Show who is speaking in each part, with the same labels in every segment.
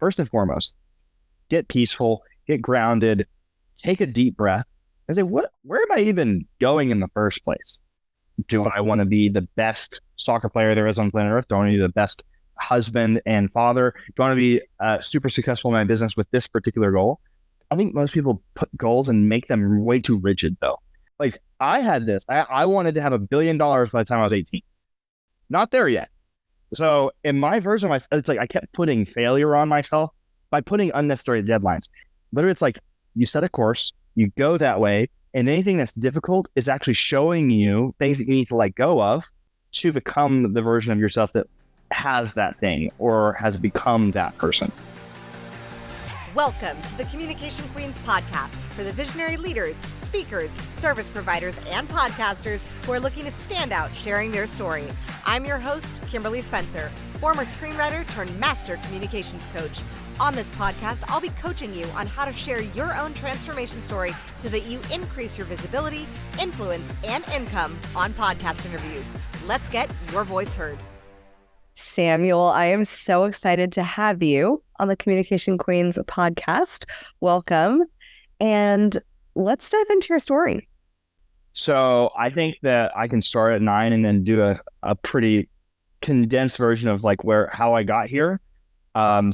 Speaker 1: first and foremost, get peaceful, get grounded, take a deep breath and say, where am I even going in the first place? Do I want to be the best soccer player there is on planet Earth? Do I want to be the best husband and father? Do I want to be super successful in my business with this particular goal? I think most people put goals and make them way too rigid though. Like I had this, I wanted to have $1 billion by the time I was 18. Not there yet. So in my version of myself, it's like I kept putting failure on myself by putting unnecessary deadlines. Literally, it's like you set a course, you go that way, and anything that's difficult is actually showing you things that you need to let go of to become the version of yourself that has that thing or has become that person.
Speaker 2: Welcome to the Communication Queens podcast for the visionary leaders, speakers, service providers, and podcasters who are looking to stand out sharing their story. I'm your host, Kimberly Spencer, former screenwriter turned master communications coach. On this podcast, I'll be coaching you on how to share your own transformation story so that you increase your visibility, influence, and income on podcast interviews. Let's get your voice heard.
Speaker 3: Samuel, I am so excited to have you on the Communication Queens podcast. Welcome. And let's dive into your story.
Speaker 1: So I think that I can start at 9 and then do a pretty condensed version of like how I got here. My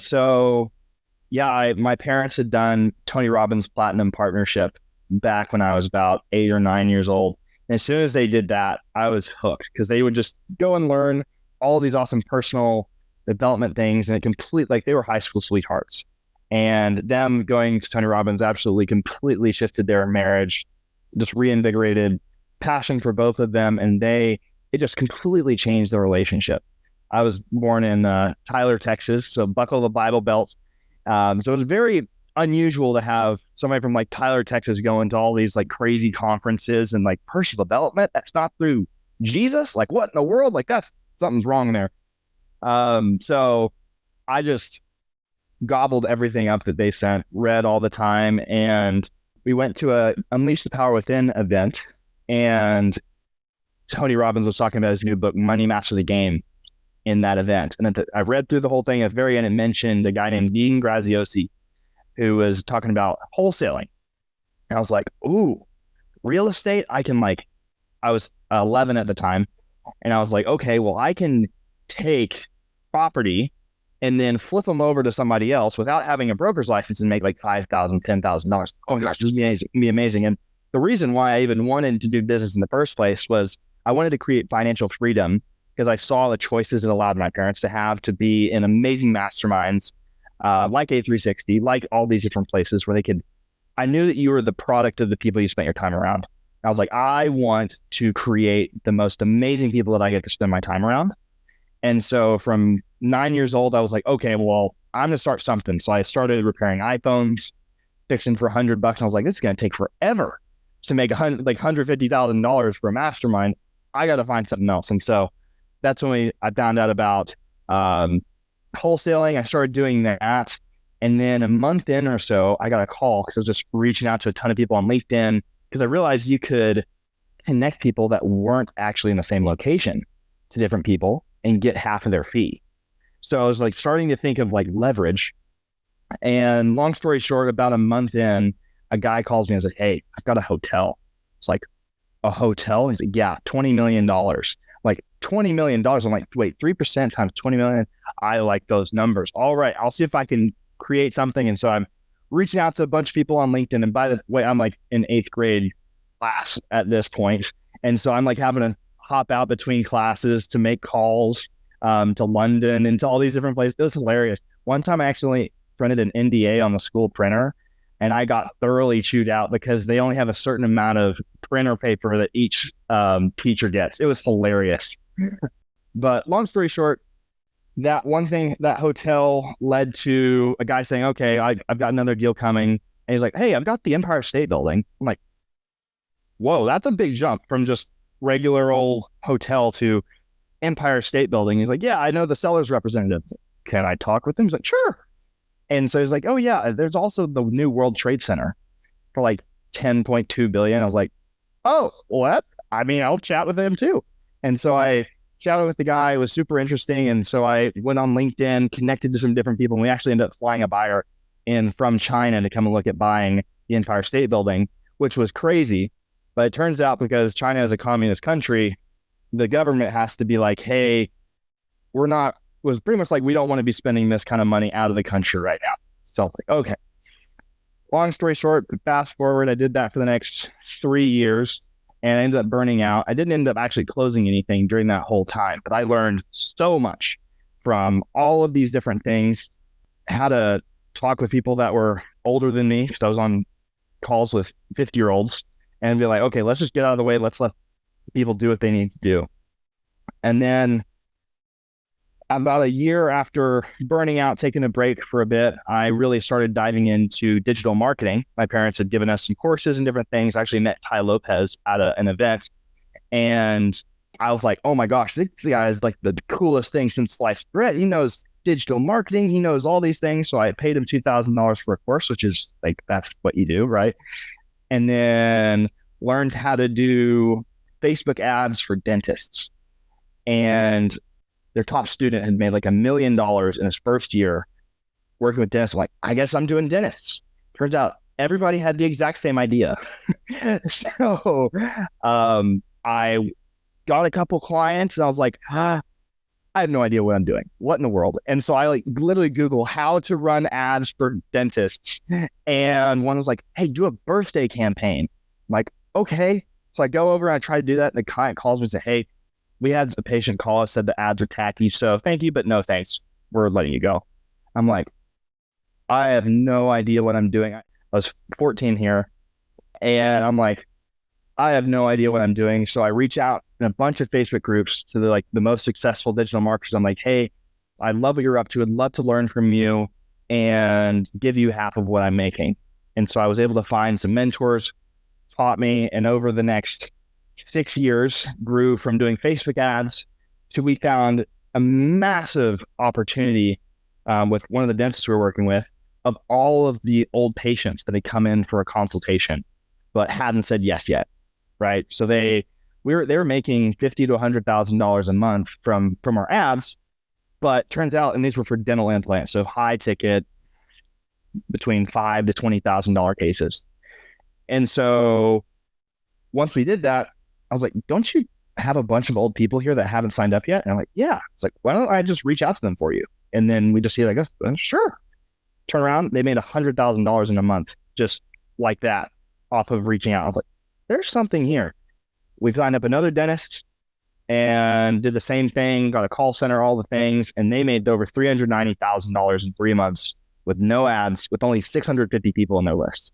Speaker 1: parents had done Tony Robbins Platinum Partnership back when I was about 8 or 9 years old. And as soon as they did that, I was hooked because they would just go and learn all these awesome personal development things. And they were high school sweethearts. And them going to Tony Robbins absolutely completely shifted their marriage, just reinvigorated passion for both of them. And it just completely changed the relationship. I was born in Tyler, Texas, so buckle the Bible belt. So it was very unusual to have somebody from like Tyler, Texas going to all these like crazy conferences and like personal development. That's not through Jesus. Like what in the world? Like something's wrong there. So I just gobbled everything up that they sent, read all the time. And we went to a Unleash the Power Within event, and Tony Robbins was talking about his new book, Money Master the Game, in that event. And I read through the whole thing. At the very end, it mentioned a guy named Dean Graziosi, who was talking about wholesaling. And I was like, ooh, real estate? I was 11 at the time. And I was like, okay, well, I can take property and then flip them over to somebody else without having a broker's license and make like $5,000, $10,000. Oh my gosh, this would be amazing. And the reason why I even wanted to do business in the first place was I wanted to create financial freedom because I saw the choices it allowed my parents to have to be in amazing masterminds like A360, like all these different places where I knew that you were the product of the people you spent your time around. I was like, I want to create the most amazing people that I get to spend my time around. And so from 9 years old, I was like, okay, well, I'm going to start something. So I started repairing iPhones, fixing for $100. And I was like, it's going to take forever to make $150,000 for a mastermind. I got to find something else. And so that's when I found out about wholesaling. I started doing that. And then a month in or so, I got a call because I was just reaching out to a ton of people on LinkedIn because I realized you could connect people that weren't actually in the same location to different people and get half of their fee. So I was like starting to think of like leverage. And long story short, about a month in, a guy calls me and says, hey, I've got a hotel. It's like, a hotel? He's like, yeah, $20 million. Like $20 million. I'm like, wait, 3% times 20 million. I like those numbers. All right, I'll see if I can create something. And so I'm reaching out to a bunch of people on LinkedIn. And by the way, I'm like in 8th grade class at this point. And so I'm like having to hop out between classes to make calls to London and to all these different places. It was hilarious. One time I accidentally printed an NDA on the school printer and I got thoroughly chewed out because they only have a certain amount of printer paper that each teacher gets. It was hilarious. But long story short, that hotel led to a guy saying, okay, I've got another deal coming. And he's like, hey, I've got the Empire State Building. I'm like, whoa, that's a big jump from just regular old hotel to Empire State Building. He's like, yeah, I know the seller's representative. Can I talk with him? He's like, sure. And so he's like, oh yeah, there's also the new World Trade Center for like 10.2 billion. I was like, oh, what? I mean, I'll chat with him too. And so I chatted with the guy. It was super interesting. And so I went on LinkedIn, connected to some different people, and we actually ended up flying a buyer in from China to come and look at buying the Empire State Building, which was crazy. But it turns out because China is a communist country, the government has to be like, hey, was pretty much like, we don't want to be spending this kind of money out of the country right now. So I was like, okay. Long story short, fast forward, I did that for the next 3 years and I ended up burning out. I didn't end up actually closing anything during that whole time, but I learned so much from all of these different things, how to talk with people that were older than me, because I was on calls with 50-year-olds, and be like, okay, let's just get out of the way. Let's let people do what they need to do. And then about a year after burning out, taking a break for a bit, I really started diving into digital marketing. My parents had given us some courses and different things. I actually met Ty Lopez at an event, and I was like, oh my gosh, this guy is like the coolest thing since sliced bread. He knows digital marketing. He knows all these things. So I paid him $2,000 for a course, which is like, that's what you do, right? And then learned how to do Facebook ads for dentists. And their top student had made like $1 million in his first year working with dentists. I'm like, I guess I'm doing dentists. Turns out everybody had the exact same idea. So I got a couple clients and I was like, I have no idea what I'm doing. What in the world? And so I like literally Google how to run ads for dentists. And one was like, hey, do a birthday campaign. I'm like, okay. So I go over and I try to do that. And the client calls me and says, hey, we had a patient call us, said the ads are tacky. So thank you, but no thanks. We're letting you go. I'm like, I have no idea what I'm doing. I was 14 here and I'm like, I have no idea what I'm doing. So I reach out in a bunch of Facebook groups to the most successful digital marketers. I'm like, hey, I love what you're up to. I'd love to learn from you and give you half of what I'm making. And so I was able to find some mentors, taught me, and over the next 6 years grew from doing Facebook ads to we found a massive opportunity with one of the dentists we were working with of all of the old patients that had come in for a consultation but hadn't said yes yet, right? So they were making $50,000 to $100,000 a month from our ads, but turns out, and these were for dental implants, so high ticket, between $5,000 to $20,000 cases. And so once we did that, I was like, don't you have a bunch of old people here that haven't signed up yet? And I'm like, yeah. It's like, why don't I just reach out to them for you? And then we just see like, sure. Turn around, they made $100,000 in a month, just like that, off of reaching out. I was like, there's something here. We signed up another dentist and did the same thing, got a call center, all the things, and they made over $390,000 in 3 months with no ads, with only 650 people on their list.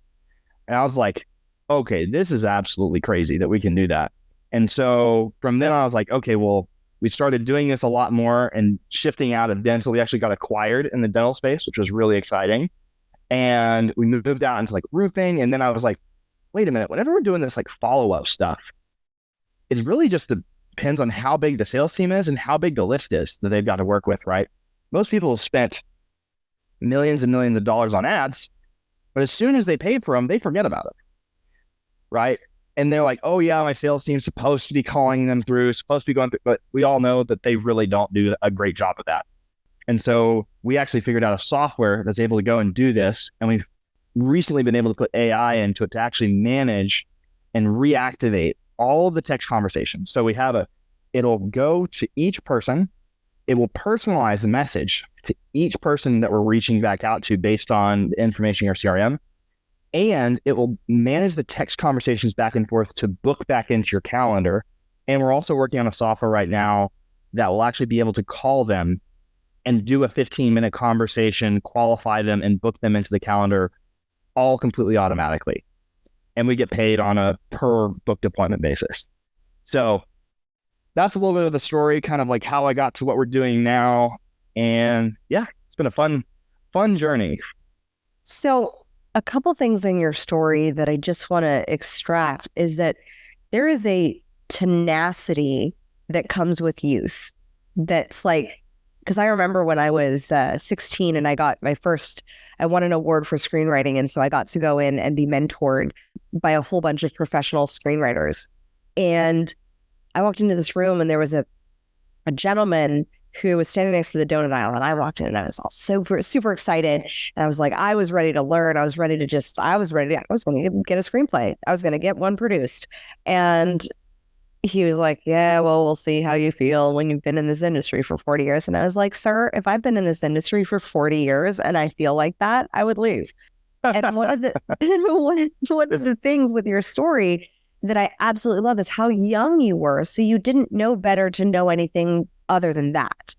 Speaker 1: And I was like, okay, this is absolutely crazy that we can do that. And so from then on, I was like, okay, well, we started doing this a lot more and shifting out of dental. We actually got acquired in the dental space, which was really exciting. And we moved out into like roofing. And then I was like, wait a minute, whenever we're doing this like follow-up stuff, it really just depends on how big the sales team is and how big the list is that they've got to work with, right? Most people have spent millions and millions of dollars on ads, but as soon as they pay for them, they forget about it, right? And they're like, oh yeah, my sales team's supposed to be calling them through, supposed to be going through, but we all know that they really don't do a great job of that. And so we actually figured out a software that's able to go and do this. And we've recently been able to put AI into it to actually manage and reactivate all of the text conversations. So we have it'll go to each person. It will personalize the message to each person that we're reaching back out to based on the information in our CRM. And it will manage the text conversations back and forth to book back into your calendar. And we're also working on a software right now that will actually be able to call them and do a 15-minute conversation, qualify them, and book them into the calendar all completely automatically. And we get paid on a per booked appointment basis. So that's a little bit of the story, kind of like how I got to what we're doing now. And yeah, it's been a fun journey.
Speaker 3: So a couple things in your story that I just want to extract is that there is a tenacity that comes with youth. That's like, because I remember when I was 16 and I won an award for screenwriting. And so I got to go in and be mentored by a whole bunch of professional screenwriters. And I walked into this room and there was a a gentleman who was standing next to the donut aisle, and I walked in and I was all super, super excited. And I was like, I was ready to learn. I was going to get a screenplay. I was going to get one produced. And he was like, yeah, well, we'll see how you feel when you've been in this industry for 40 years. And I was like, sir, if I've been in this industry for 40 years and I feel like that, I would leave. And one of the things with your story that I absolutely love is how young you were. So you didn't know better to know anything other than that.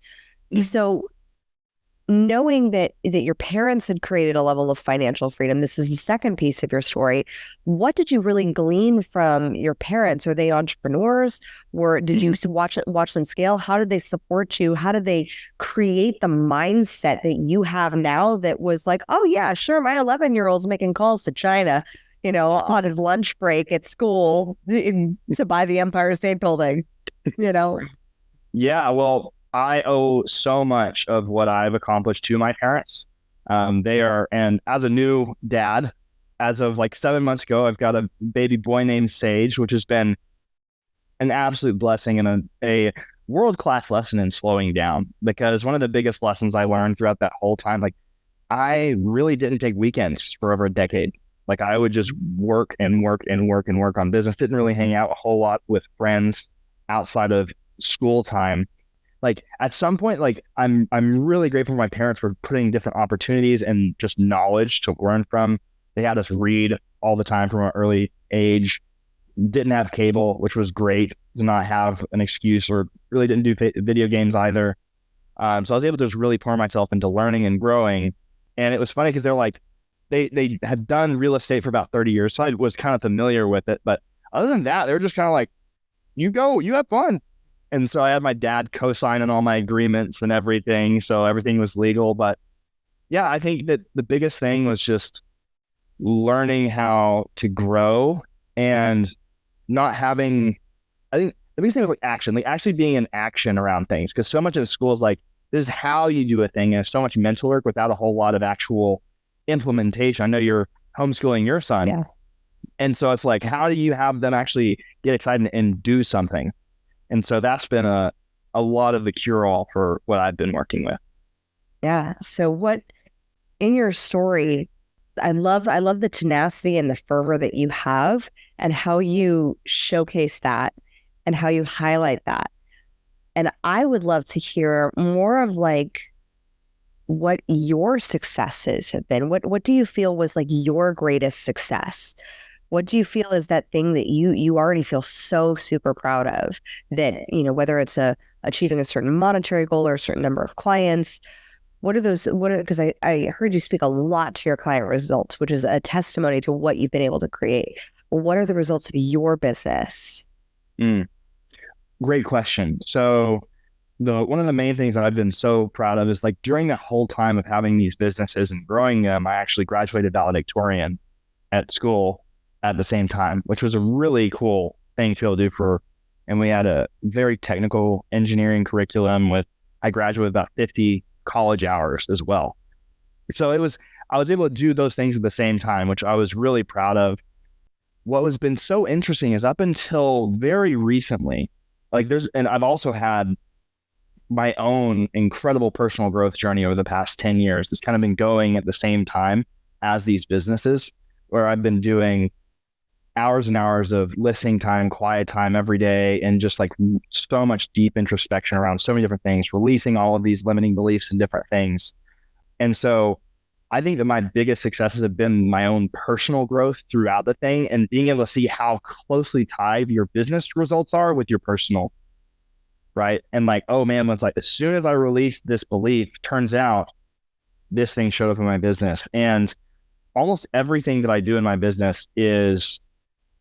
Speaker 3: So knowing that your parents had created a level of financial freedom, this is the second piece of your story. What did you really glean from your parents? Are they entrepreneurs? Or did you watch them scale? How did they support you? How did they create the mindset that you have now that was like, oh yeah, sure, my 11-year-old's making calls to China, on his lunch break at school to buy the Empire State Building,
Speaker 1: Yeah, well, I owe so much of what I've accomplished to my parents. And as a new dad, as of like 7 months ago, I've got a baby boy named Sage, which has been an absolute blessing and a world-class lesson in slowing down. Because one of the biggest lessons I learned throughout that whole time, like I really didn't take weekends for over a decade. Like I would just work and work and work and work on business. Didn't really hang out a whole lot with friends outside of school time. Like at some point, like I'm really grateful for my parents for putting different opportunities and just knowledge to learn from. They had us read all the time from an early age. Didn't have cable, which was great to not have an excuse, or really didn't do video games either. So I was able to just really pour myself into learning and growing. And it was funny because they're like, they had done real estate for about 30 years. So I was kind of familiar with it. But other than that, they were just kind of like, you go, you have fun. And so I had my dad co-signing all my agreements and everything. So everything was legal. But yeah, I think that the biggest thing was just learning how to grow and not having, I think the biggest thing was like action, like actually being in action around things. Because so much of the school is like, this is how you do a thing. And it's so much mental work without a whole lot of actual implementation. I know you're homeschooling your son.
Speaker 3: Yeah.
Speaker 1: And so it's like, how do you have them actually get excited and do something? And so that's been a lot of the cure-all for what I've been working with.
Speaker 3: Yeah. So what in your story, I love the tenacity and the fervor that you have and how you showcase that and how you highlight that. And I would love to hear more of like what your successes have been. What do you feel was like your greatest success? What do you feel is that thing that you already feel so super proud of, that, whether it's achieving a certain monetary goal or a certain number of clients? Because I heard you speak a lot to your client results, which is a testimony to what you've been able to create. What are the results of your business?
Speaker 1: Great question. So one of the main things that I've been so proud of is like during that whole time of having these businesses and growing them, I actually graduated valedictorian at school at the same time, which was a really cool thing to be able to do and we had a very technical engineering curriculum I graduated about 50 college hours as well. So I was able to do those things at the same time, which I was really proud of. What has been so interesting is up until very recently, and I've also had my own incredible personal growth journey over the past 10 years. It's kind of been going at the same time as these businesses, where I've been doing hours and hours of listening time, quiet time every day, and just like so much deep introspection around so many different things, releasing all of these limiting beliefs and different things. And so I think that my biggest successes have been my own personal growth throughout the thing and being able to see how closely tied your business results are with your personal, right? And like, oh man, it's like as soon as I released this belief, turns out this thing showed up in my business. And almost everything that I do in my business is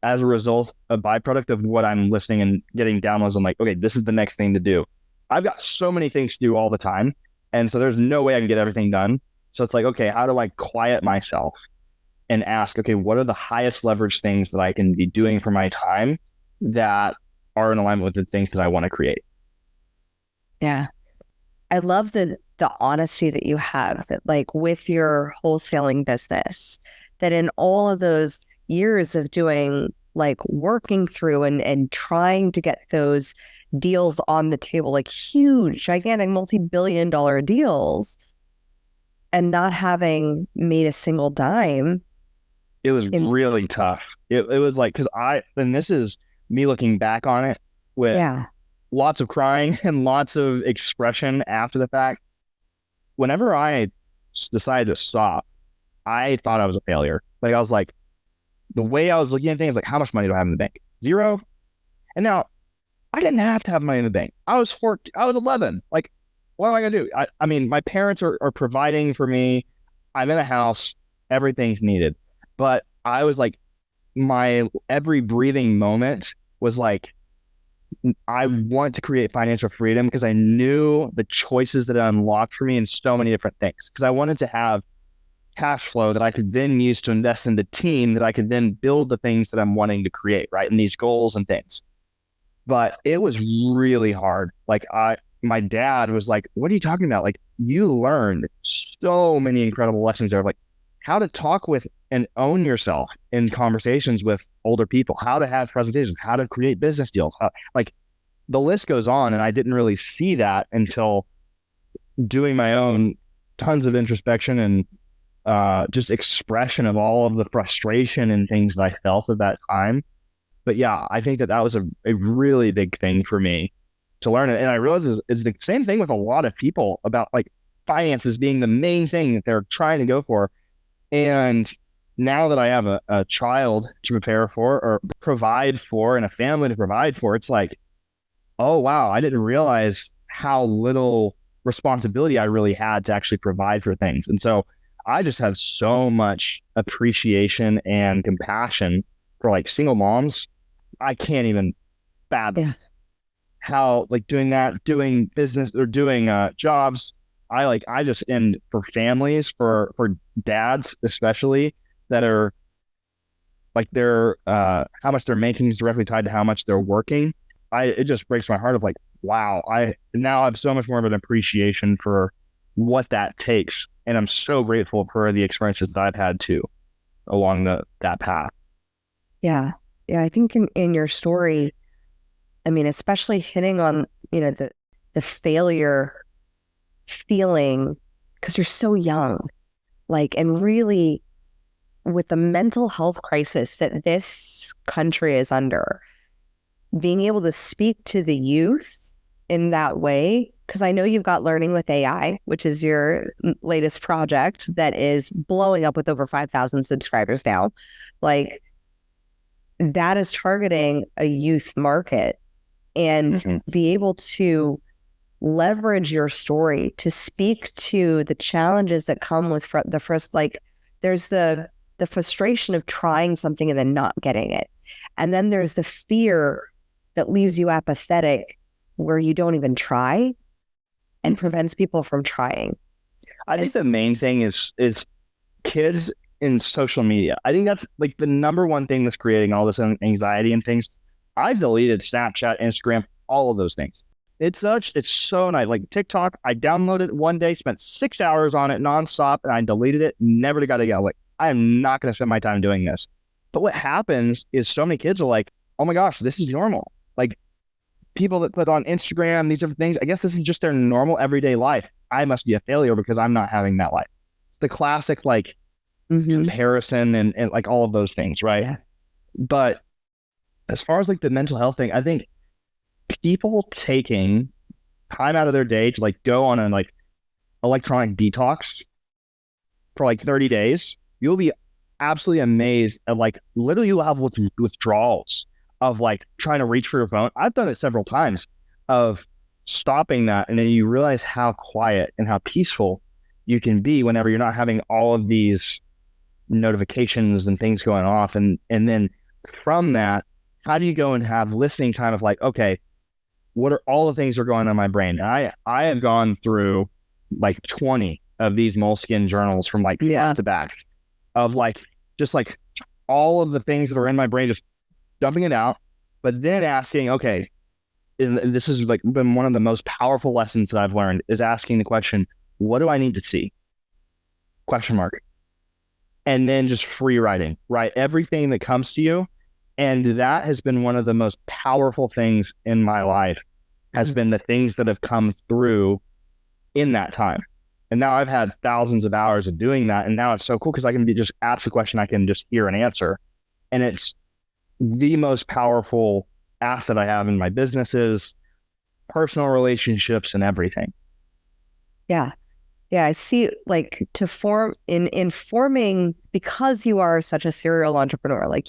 Speaker 1: as a result, a byproduct of what I'm listening and getting downloads. I'm like, okay, this is the next thing to do. I've got so many things to do all the time. And so there's no way I can get everything done. So it's like, okay, how do I quiet myself and ask, okay, what are the highest leverage things that I can be doing for my time that are in alignment with the things that I want to create?
Speaker 3: Yeah. I love the honesty that you have, that like with your wholesaling business, that in all of those years of doing like working through and trying to get those deals on the table, like huge, gigantic, multi-billion-dollar deals, and not having made a single dime.
Speaker 1: It was really tough. It was like, and this is me looking back on it with lots of crying and lots of expression after the fact. Whenever I decided to stop, I thought I was a failure. Like, I was like, the way I was looking at things, like, how much money do I have in the bank? 0. And now I didn't have to have money in the bank. I was 11. Like, what am I going to do? I mean, my parents are providing for me. I'm in a house. Everything's needed. But I was like, my every breathing moment was like, I want to create financial freedom because I knew the choices that it unlocked for me in so many different things. Because I wanted to have cash flow that I could then use to invest in the team that I could then build the things that I'm wanting to create, right? And these goals and things. But it was really hard. Like, my dad was like, what are you talking about? Like, you learned so many incredible lessons there, like how to talk with and own yourself in conversations with older people, how to have presentations, how to create business deals. Like, the list goes on. And I didn't really see that until doing my own tons of introspection and just expression of all of the frustration and things that I felt at that time. But yeah, I think that was a really big thing for me to learn. And I realize it's the same thing with a lot of people about like finances being the main thing that they're trying to go for. And now that I have a child to prepare for or provide for and a family to provide for, it's like, oh, wow, I didn't realize how little responsibility I really had to actually provide for things. And so I just have so much appreciation and compassion for like single moms. I can't even fathom how like doing business or doing jobs. I just end for families, for dads especially, that are like how much they're making is directly tied to how much they're working. It just breaks my heart of like, wow, I now have so much more of an appreciation for what that takes. And I'm so grateful for the experiences that I've had too along that path.
Speaker 3: Yeah. Yeah. I think in your story, I mean, especially hitting on, the failure feeling, because you're so young, like, and really with the mental health crisis that this country is under, being able to speak to the youth in that way, because I know you've got Learning with AI, which is your latest project that is blowing up with over 5,000 subscribers now. Like, that is targeting a youth market, and be able to leverage your story to speak to the challenges that come with the first, like, there's the frustration of trying something and then not getting it. And then there's the fear that leaves you apathetic where you don't even try and prevents people from trying.
Speaker 1: I think the main thing is kids in social media. I think that's like the number one thing that's creating all this anxiety and things. I deleted Snapchat, Instagram, all of those things. It's so nice. Like TikTok, I downloaded it one day, spent 6 hours on it nonstop, and I deleted it, never got to go. Like, I am not going to spend my time doing this. But what happens is so many kids are like, oh my gosh, this is normal. Like, people that put on Instagram, these different things, I guess this is just their normal everyday life. I must be a failure because I'm not having that life. It's the classic, like, comparison and like all of those things, right? Yeah. But as far as like the mental health thing, I think people taking time out of their day to like go on a like electronic detox for like 30 days, you'll be absolutely amazed at like literally you'll have withdrawals of like trying to reach for your phone. I've done it several times of stopping that, and then you realize how quiet and how peaceful you can be whenever you're not having all of these notifications and things going off. And then from that, how do you go and have listening time of like, okay, what are all the things that are going on in my brain? And I have gone through like 20 of these Moleskine journals from like front to back of like, just like all of the things that are in my brain, just dumping it out, but then asking, okay, and this has like been one of the most powerful lessons that I've learned, is asking the question, what do I need to see? Question mark. And then just free writing, write everything that comes to you. And that has been one of the most powerful things in my life has been the things that have come through in that time. And now I've had thousands of hours of doing that. And now it's so cool because I can just ask the question, I can just hear an answer. And it's the most powerful asset I have in my businesses, personal relationships, and everything.
Speaker 3: Yeah. Yeah. I see, like, to form in forming, because you are such a serial entrepreneur, like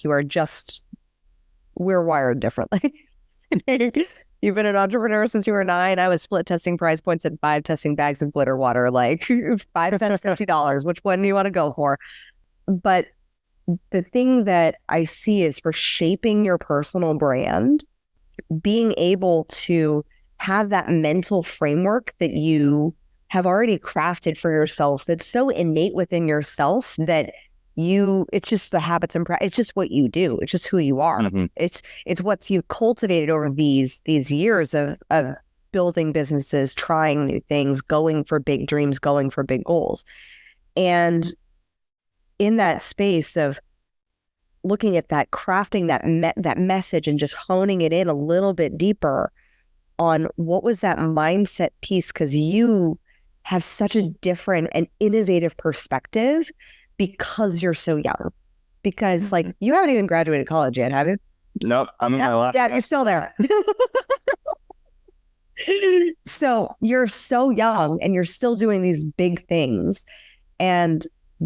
Speaker 3: we're wired differently. You've been an entrepreneur since you were 9. I was split testing price points at 5, testing bags of glitter water, like 5 cents, $50. Which one do you want to go for? But the thing that I see is, for shaping your personal brand, being able to have that mental framework that you have already crafted for yourself, that's so innate within yourself that it's just the habits and it's just what you do. It's just who you are.
Speaker 1: Mm-hmm.
Speaker 3: It's what you've cultivated over these years of building businesses, trying new things, going for big dreams, going for big goals. And in that space of looking at that, crafting that message and just honing it in a little bit deeper on what was that mindset piece, because you have such a different and innovative perspective because you're so young. Because, like, you haven't even graduated college yet, have you?
Speaker 1: Nope, I'm in my last.
Speaker 3: Yeah, you're still there. So you're so young and you're still doing these big things. And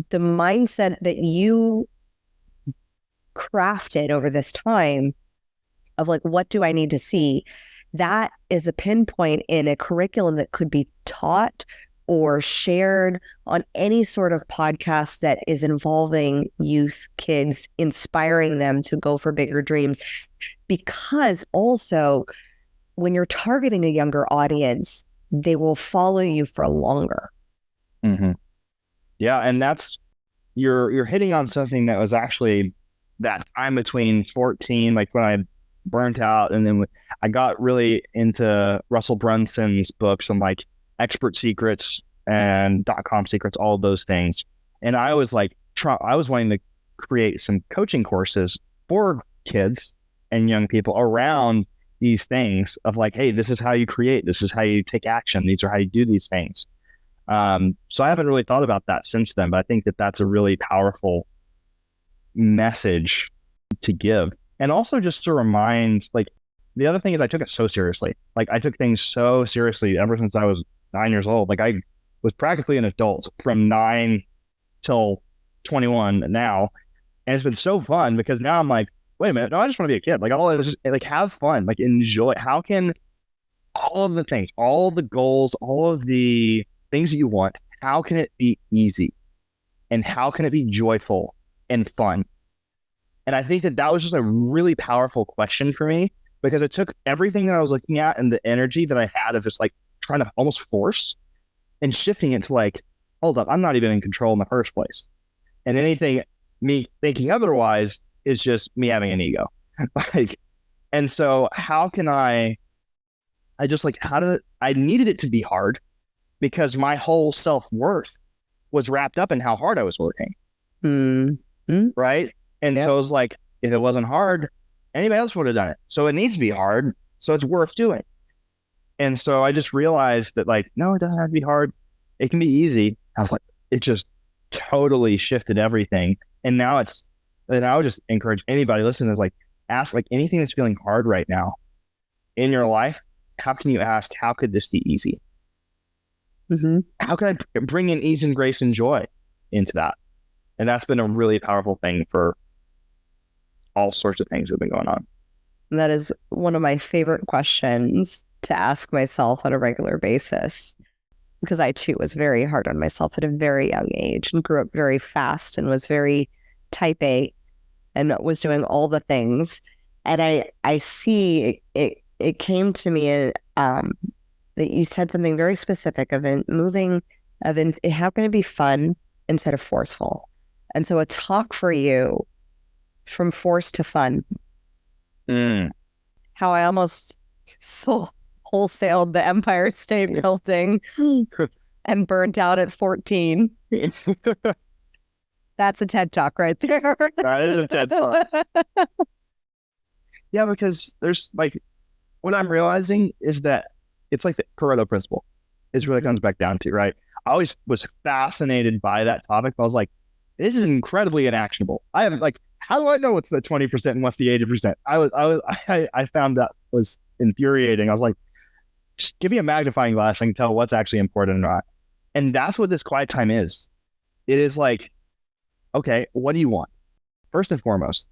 Speaker 3: the mindset that you crafted over this time of, like, what do I need to see? That is a pinpoint in a curriculum that could be taught or shared on any sort of podcast that is involving youth, kids, inspiring them to go for bigger dreams. Because also, when you're targeting a younger audience, they will follow you for longer.
Speaker 1: Mm-hmm. Yeah, and you're hitting on something that was actually that time between 14, like when I burnt out, and then I got really into Russell Brunson's books on, like, expert secrets and .com secrets, all of those things. And I was like, I was wanting to create some coaching courses for kids and young people around these things of, like, hey, this is how you create, this is how you take action, these are how you do these things. So I haven't really thought about that since then, but I think that that's a really powerful message to give. And also just to remind, like, the other thing is I took it so seriously. Like, I took things so seriously ever since I was 9 years old. Like, I was practically an adult from 9 till 21 now. And it's been so fun because now I'm like, wait a minute, no, I just want to be a kid. Like, all it is just, like, have fun, like, enjoy. How can all of the things, all of the goals, all of the things that you want, how can it be easy? And how can it be joyful and fun? And I think that was just a really powerful question for me, because it took everything that I was looking at and the energy that I had of just, like, trying to almost force and shifting it to, like, hold up, I'm not even in control in the first place. And me thinking otherwise is just me having an ego. Like, and so how can I needed it to be hard, because my whole self-worth was wrapped up in how hard I was working.
Speaker 3: Mm-hmm.
Speaker 1: Right. And so it was like, if it wasn't hard, anybody else would have done it. So it needs to be hard. So it's worth doing. And so I just realized that, like, no, it doesn't have to be hard. It can be easy. I was like, it just totally shifted everything. And now I would just encourage anybody listening, is like, ask, like, anything that's feeling hard right now in your life, how can you ask, how could this be easy?
Speaker 3: Mm-hmm.
Speaker 1: How can I bring in ease and grace and joy into that? And that's been a really powerful thing for all sorts of things that have been going on.
Speaker 3: And that is one of my favorite questions to ask myself on a regular basis, because I too was very hard on myself at a very young age and grew up very fast and was very type A and was doing all the things. And I see it came to me that you said something very specific of how can it be fun instead of forceful? And so a talk for you from forced to fun. How I almost wholesaled the Empire State Building and burnt out at 14. That's a TED Talk right there.
Speaker 1: That is a TED Talk. Yeah, because there's, like, what I'm realizing is that it's like the Pareto principle is really comes back down to, right? I always was fascinated by that topic. But I was like, this is incredibly inactionable. I haven't like, how do I know what's the 20% and what's the 80%? I found that was infuriating. I was like, just give me a magnifying glass and I can tell what's actually important or not. And that's what this quiet time is. It is like, okay, what do you want? First and foremost,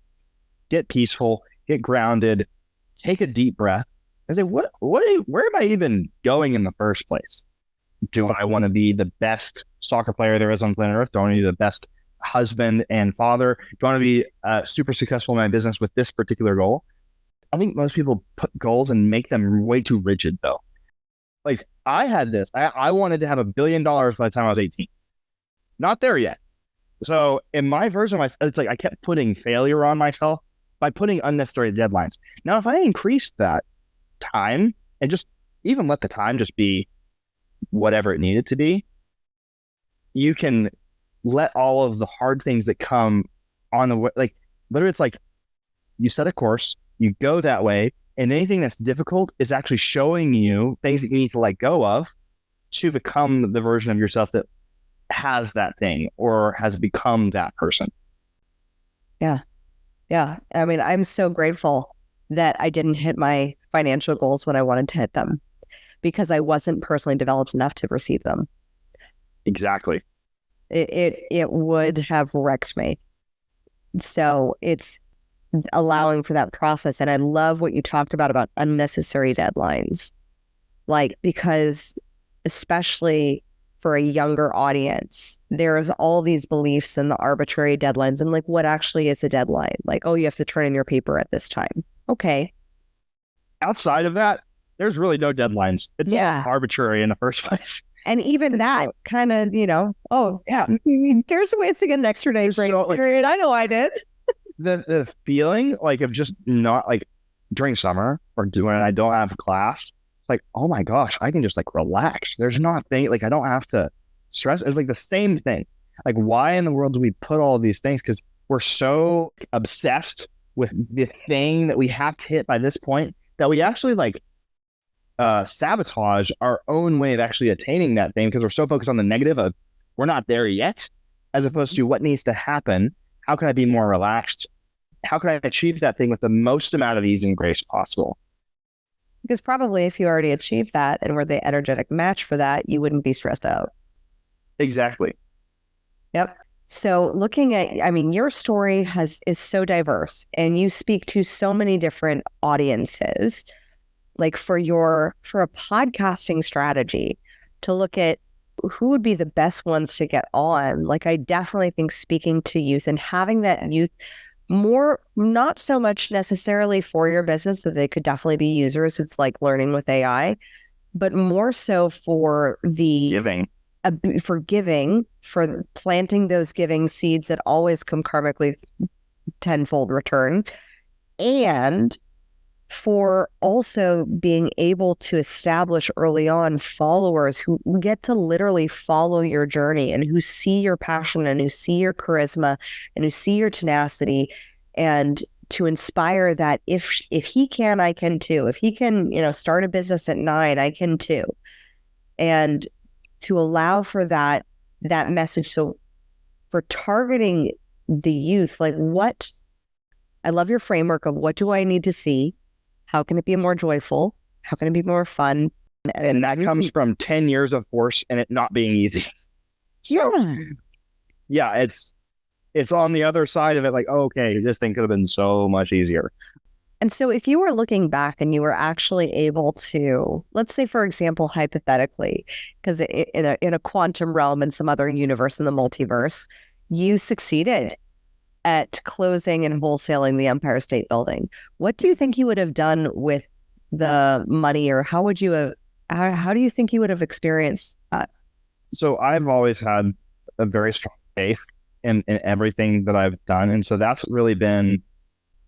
Speaker 1: get peaceful, get grounded, take a deep breath and say, where am I even going in the first place? Do I want to be the best soccer player there is on planet Earth? Do I want to be the best husband and father? Do I want to be super successful in my business with this particular goal? I think most people put goals and make them way too rigid though. Like I had this, I wanted to have $1 billion by the time I was 18. Not there yet. So in my version of myself, it's like I kept putting failure on myself by putting unnecessary deadlines. Now, if I increased that time and just even let the time just be whatever it needed to be, you can let all of the hard things that come on the way, like literally it's like you set a course, you go that way, and anything that's difficult is actually showing you things that you need to let go of to become the version of yourself that has that thing or has become that person.
Speaker 3: Yeah. Yeah. I mean, I'm so grateful that I didn't hit my financial goals when I wanted to hit them because I wasn't personally developed enough to receive them.
Speaker 1: Exactly.
Speaker 3: It would have wrecked me. So it's allowing for that process. And I love what you talked about unnecessary deadlines. Like, because especially for a younger audience, there's all these beliefs and the arbitrary deadlines and like what actually is a deadline? Like, oh, you have to turn in your paper at this time. Okay.
Speaker 1: Outside of that, there's really no deadlines. It's all arbitrary in the first place.
Speaker 3: And even that kind of, oh yeah, there's a way to get an extra day break period. I know I did.
Speaker 1: The feeling like of just not like during summer or when I don't have class, like, oh my gosh, I can just like relax. There's nothing like I don't have to stress. It's like the same thing. Like, why in the world do we put all of these things? Because we're so obsessed with the thing that we have to hit by this point that we actually like sabotage our own way of actually attaining that thing because we're so focused on the negative of we're not there yet, as opposed to what needs to happen. How can I be more relaxed? How can I achieve that thing with the most amount of ease and grace possible?
Speaker 3: Because probably if you already achieved that and were the energetic match for that, you wouldn't be stressed out.
Speaker 1: Exactly.
Speaker 3: Yep. So looking at, I mean, your story is so diverse and you speak to so many different audiences. Like for a podcasting strategy to look at who would be the best ones to get on. Like I definitely think speaking to youth and having that youth more, not so much necessarily for your business that they could definitely be users. It's like learning with AI, but more so for the giving, for planting those giving seeds that always come karmically tenfold return, and for also being able to establish early on followers who get to literally follow your journey and who see your passion and who see your charisma and who see your tenacity, and to inspire that if he can, I can too. If he can, start a business at 9, I can too. And to allow for that message. So for targeting the youth, like I love your framework of what do I need to see? How can it be more joyful? How can it be more fun?
Speaker 1: And that comes from 10 years of force and it not being easy. Yeah, it's on the other side of it. Like, oh, okay, this thing could have been so much easier.
Speaker 3: And so if you were looking back and you were actually able to, let's say, for example, hypothetically, because in a quantum realm and some other universe in the multiverse, you succeeded at closing and wholesaling the Empire State Building. What do you think you would have done with the money, or how do you think you would have experienced that?
Speaker 1: So I've always had a very strong faith in everything that I've done. And so that's really been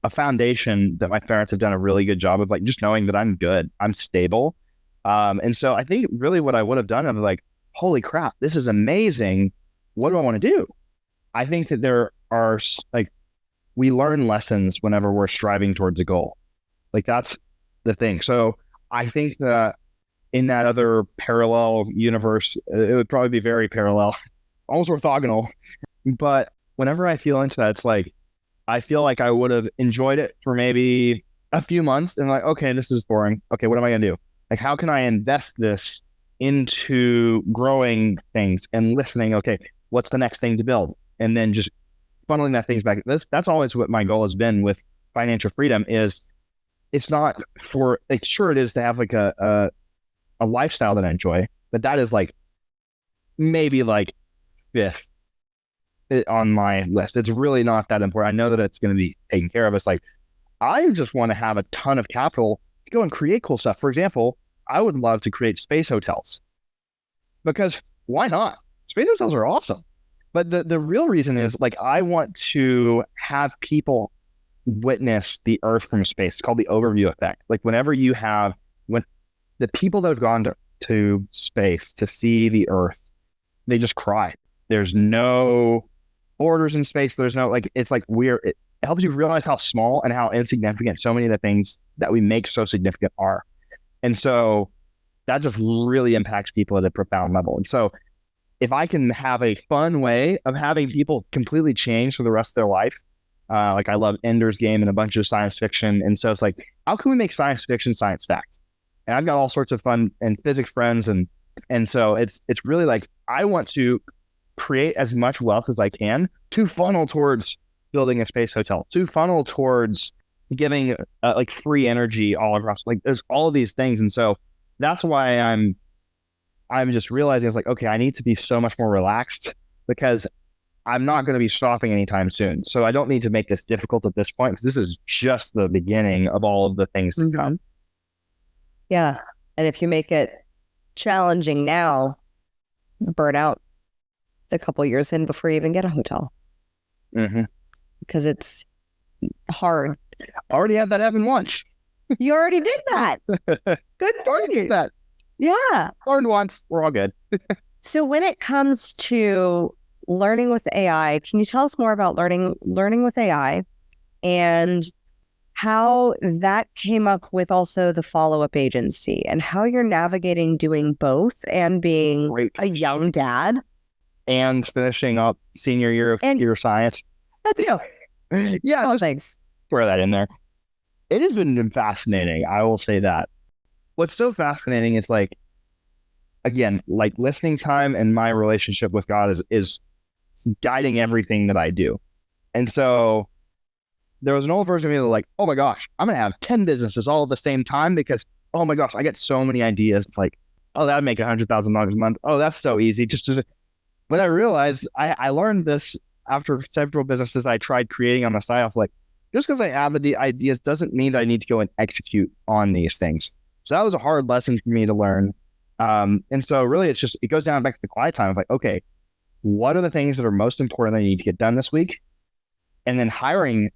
Speaker 1: a foundation that my parents have done a really good job of, like, just knowing that I'm good, I'm stable. And so I think really what I would have done, I'm like, holy crap, this is amazing. What do I want to do? I think that there are, like, we learn lessons whenever we're striving towards a goal. Like, that's the thing. So I think that in that other parallel universe, it would probably be very parallel, almost orthogonal. But whenever I feel into that, it's like, I feel like I would have enjoyed it for maybe a few months and like, okay, this is boring. Okay, what am I going to do? Like, how can I invest this into growing things and listening? Okay, what's the next thing to build? And then just funneling that things back. That's always what my goal has been with financial freedom. Is it's not for, like, sure, it is to have like a lifestyle that I enjoy, but that is like maybe like fifth on my list. It's really not that important. I know that it's going to be taken care of. It's like, I just want to have a ton of capital to go and create cool stuff. For example, I would love to create space hotels, because why not? Space hotels are awesome. But the real reason is, like, I want to have people witness the Earth from space. It's called the overview effect. Like, when the people that have gone to space to see the Earth, they just cry. There's no borders in space. There's no, like, it's like it helps you realize how small and how insignificant so many of the things that we make so significant are. And so that just really impacts people at a profound level. And so if I can have a fun way of having people completely change for the rest of their life, like, I love Ender's Game and a bunch of science fiction. And so it's like, how can we make science fiction science fact? And I've got all sorts of fun and physics friends. And so it's really like, I want to create as much wealth as I can to funnel towards building a space hotel, to funnel towards giving like free energy all across. Like, there's all of these things. And so that's why I'm just realizing it's like, okay, I need to be so much more relaxed, because I'm not going to be stopping anytime soon. So I don't need to make this difficult at this point, because this is just the beginning of all of the things to come.
Speaker 3: Yeah. And if you make it challenging now, burn out a couple years in before you even get a hotel.
Speaker 1: Mm-hmm.
Speaker 3: Because it's hard.
Speaker 1: Already had that happen once.
Speaker 3: You already did that. Good
Speaker 1: Already did that.
Speaker 3: Yeah.
Speaker 1: Learned once. We're all good.
Speaker 3: So when it comes to learning with AI, can you tell us more about learning with AI and how that came up with also the follow-up agency, and how you're navigating doing both and being a young dad
Speaker 1: and finishing up senior year of computer science? Yeah,
Speaker 3: thanks.
Speaker 1: Throw that in there. It has been fascinating. I will say that. What's so fascinating is, like, again, like, listening time and my relationship with God is guiding everything that I do. And so there was an old version of me that was like, oh my gosh, I'm going to have 10 businesses all at the same time, because, oh my gosh, I get so many ideas. It's like, oh, that'd make $100,000 a month. Oh, that's so easy. But I realized I learned this after several businesses I tried creating on the side. Off, like, just because I have the ideas doesn't mean that I need to go and execute on these things. So that was a hard lesson for me to learn. And so really it goes down back to the quiet time of, like, okay, what are the things that are most important that I need to get done this week? And then having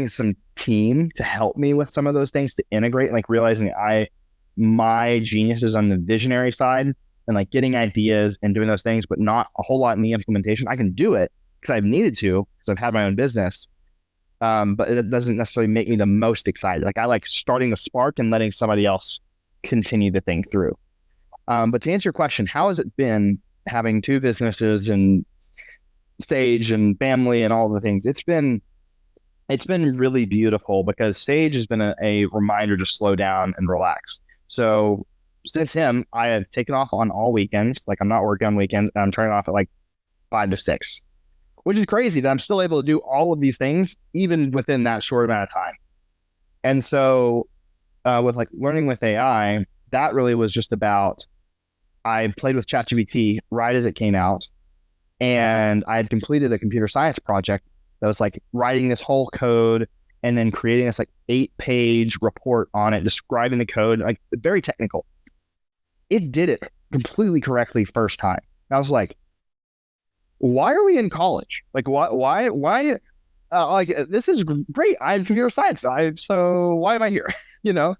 Speaker 1: some team to help me with some of those things to integrate, like realizing my genius is on the visionary side and like getting ideas and doing those things, but not a whole lot in the implementation. I can do it because I've needed to, because I've had my own business. But it doesn't necessarily make me the most excited. Like, I like starting a spark and letting somebody else continue the thing through. But to answer your question, how has it been having two businesses and Sage and family and all the things? It's been really beautiful, because Sage has been a reminder to slow down and relax. So since him, I have taken off on all weekends. Like, I'm not working on weekends, and I'm turning off at like 5 to 6. Which is crazy that I'm still able to do all of these things even within that short amount of time. And so with like learning with AI, that really was just about, I played with ChatGPT right as it came out, and I had completed a computer science project that was like writing this whole code and then creating this like 8-page report on it, describing the code, like very technical. It did it completely correctly first time. And I was like, why are we in college? Like, why, like, this is great. I have computer science. So why am I here? You know?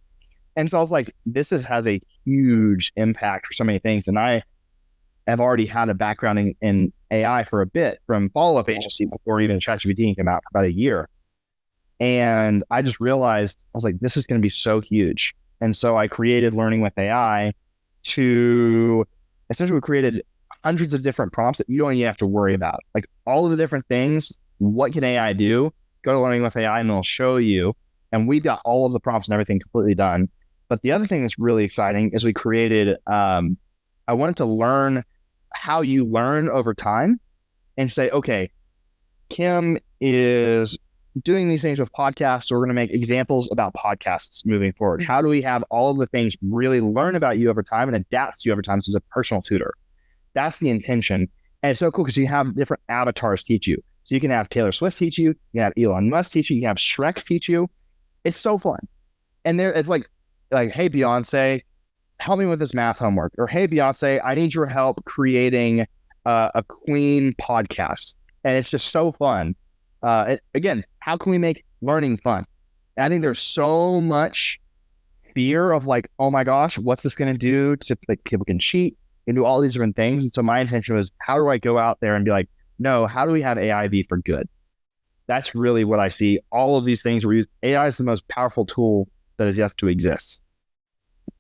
Speaker 1: And so I was like, this has a huge impact for so many things. And I have already had a background in AI for a bit from follow-up agency before even ChatGPT came out, for about a year. And I just realized, I was like, this is going to be so huge. And so I created Learning with AI to essentially we created hundreds of different prompts that you don't even have to worry about. Like all of the different things, what can AI do? Go to Learning with AI and it'll show you. And we've got all of the prompts and everything completely done. But the other thing that's really exciting is we created, I wanted to learn how you learn over time and say, okay, Kim is doing these things with podcasts. So we're going to make examples about podcasts moving forward. How do we have all of the things really learn about you over time and adapt to you over time? So as a personal tutor, that's the intention. And it's so cool because you have different avatars teach you. So you can have Taylor Swift teach you, you can have Elon Musk teach you, you can have Shrek teach you. It's so fun. And there, it's like, hey, Beyonce, help me with this math homework. Or, hey, Beyonce, I need your help creating a Queen podcast. And it's just so fun. Again, how can we make learning fun? I think there's so much fear of like, oh my gosh, what's this going to do to like people can cheat and do all these different things. And so my intention was, how do I go out there and be like, no, how do we have AI be for good? That's really what I see. All of these things we use. AI is the most powerful tool that is yet to exist.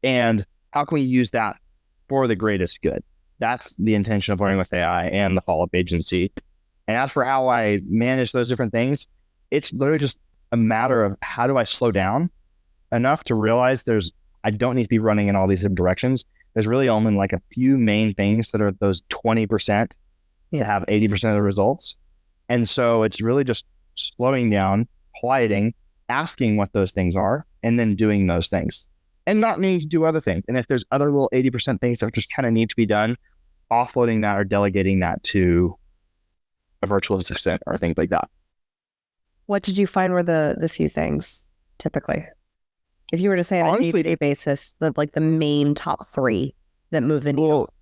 Speaker 1: And how can we use that for the greatest good? That's the intention of Learning with AI and the follow-up agency. And as for how I manage those different things, it's literally just a matter of how do I slow down enough to realize I don't need to be running in all these different directions. There's really only like a few main things that are those 20% that have 80% of the results. And so it's really just slowing down, quieting, asking what those things are, and then doing those things and not needing to do other things. And if there's other little 80% things that just kind of need to be done, offloading that or delegating that to a virtual assistant or things like that.
Speaker 3: What did you find were the few things typically? If you were to say on a day-to-day basis, like the main top three that move the needle.
Speaker 1: Well,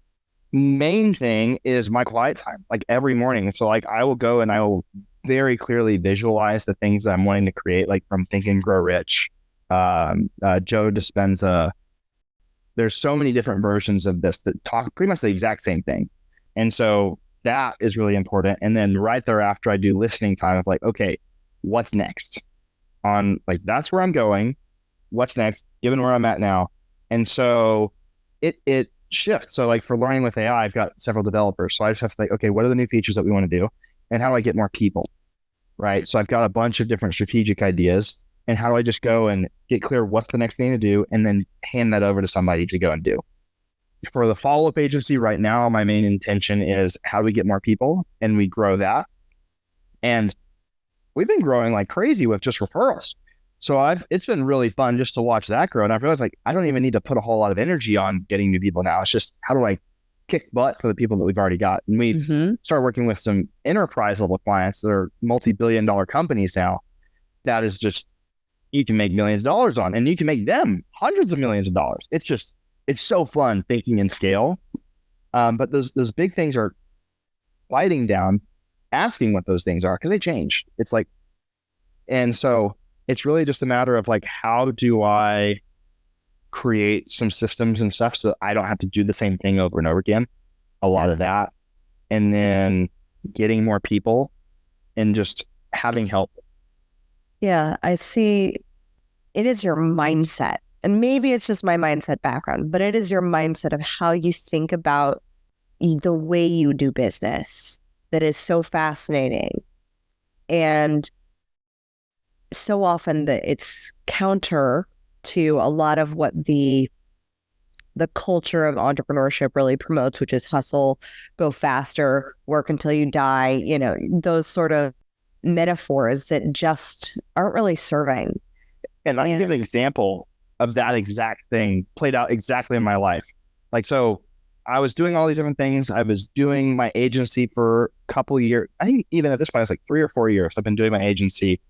Speaker 1: main thing is my quiet time, like every morning. So like I will go and I will very clearly visualize the things that I'm wanting to create, like from Think and Grow Rich, Joe Dispenza. There's so many different versions of this that talk pretty much the exact same thing. And so that is really important. And then right thereafter, I do listening time of like, okay, what's next? On like, that's where I'm going. What's next, given where I'm at now? And so it shifts. So like for Learning with AI, I've got several developers. So I just have to think, okay, what are the new features that we want to do? And how do I get more people? Right. So I've got a bunch of different strategic ideas. And how do I just go and get clear what's the next thing to do and then hand that over to somebody to go and do? For the follow-up agency right now, my main intention is how do we get more people and we grow that. And we've been growing like crazy with just referrals. So it's been really fun just to watch that grow. And I've realized like, I don't even need to put a whole lot of energy on getting new people now. It's just, how do I kick butt for the people that we've already got? And we've started working with some enterprise level clients that are multi-billion-dollar companies now. That is just, you can make millions of dollars on, and you can make them hundreds of millions of dollars. It's so fun thinking in scale. But those big things are writing down, asking what those things are, because they change. It's like, and so it's really just a matter of like, how do I create some systems and stuff so that I don't have to do the same thing over and over again? A lot of that. And then getting more people and just having help.
Speaker 3: Yeah, I see. It is your mindset. And maybe it's just my mindset background, but it is your mindset of how you think about the way you do business that is so fascinating. And so often that it's counter to a lot of what the culture of entrepreneurship really promotes, which is hustle, go faster, work until you die, those sort of metaphors that just aren't really serving.
Speaker 1: And I can give an example of that exact thing played out exactly in my life. Like, so I was doing all these different things. I was doing my agency for a couple of years. I think even at this point, it's like 3 or 4 years I've been doing my agency.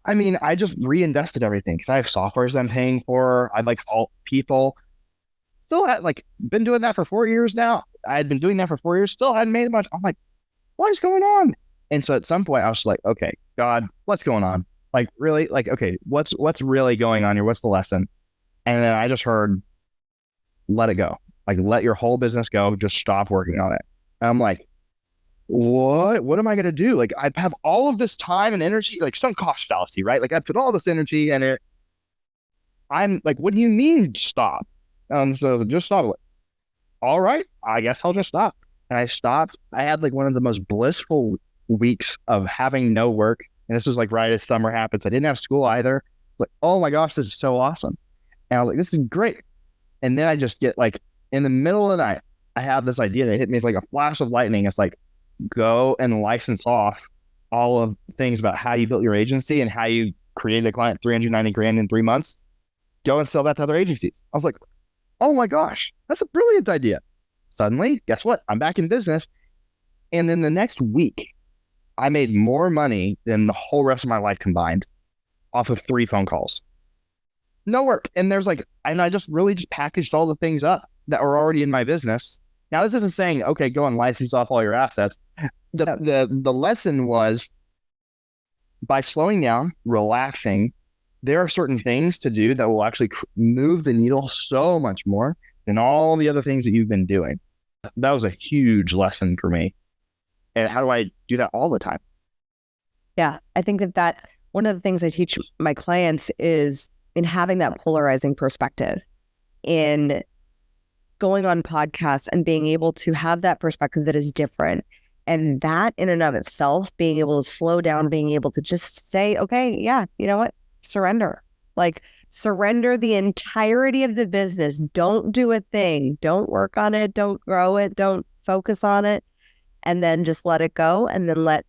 Speaker 1: I mean, I just reinvested everything because I have softwares I'm paying for. I like all people. Still had been doing that for 4 years now. I had been doing that for 4 years. Still hadn't made much. I'm like, what is going on? And so at some point I was like, okay, God, what's going on? Like, really? Like, okay, what's really going on here? What's the lesson? And then I just heard, let it go. Like, let your whole business go. Just stop working on it. And I'm like, what am I going to do? Like, I have all of this time and energy, like sunk cost fallacy, right? Like I put all this energy in it. I'm like, what do you mean stop? So just stop it. All right, I guess I'll just stop. And I stopped. I had like one of the most blissful weeks of having no work. And this was like right as summer happens. I didn't have school either. Like, oh my gosh, this is so awesome. And I was like, this is great. And then I just get like in the middle of the night, I have this idea that hit me. It's like a flash of lightning. It's like, go and license off all of things about how you built your agency and how you created a client 390 grand in 3 months. Go and sell that to other agencies. I was like, oh my gosh, that's a brilliant idea. Suddenly, guess what? I'm back in business. And then the next week, I made more money than the whole rest of my life combined off of 3 phone calls. No work. And there's like, and I just really just packaged all the things up that were already in my business. Now, this isn't saying, okay, go and license off all your assets. The lesson was, by slowing down, relaxing, there are certain things to do that will actually move the needle so much more than all the other things that you've been doing. That was a huge lesson for me. And how do I do that all the time?
Speaker 3: Yeah, I think that one of the things I teach my clients is in having that polarizing perspective, in going on podcasts and being able to have that perspective that is different. And that in and of itself, being able to slow down, being able to just say, okay, yeah, you know what? Surrender. Like, surrender the entirety of the business. Don't do a thing. Don't work on it. Don't grow it. Don't focus on it. And then just let it go, and then let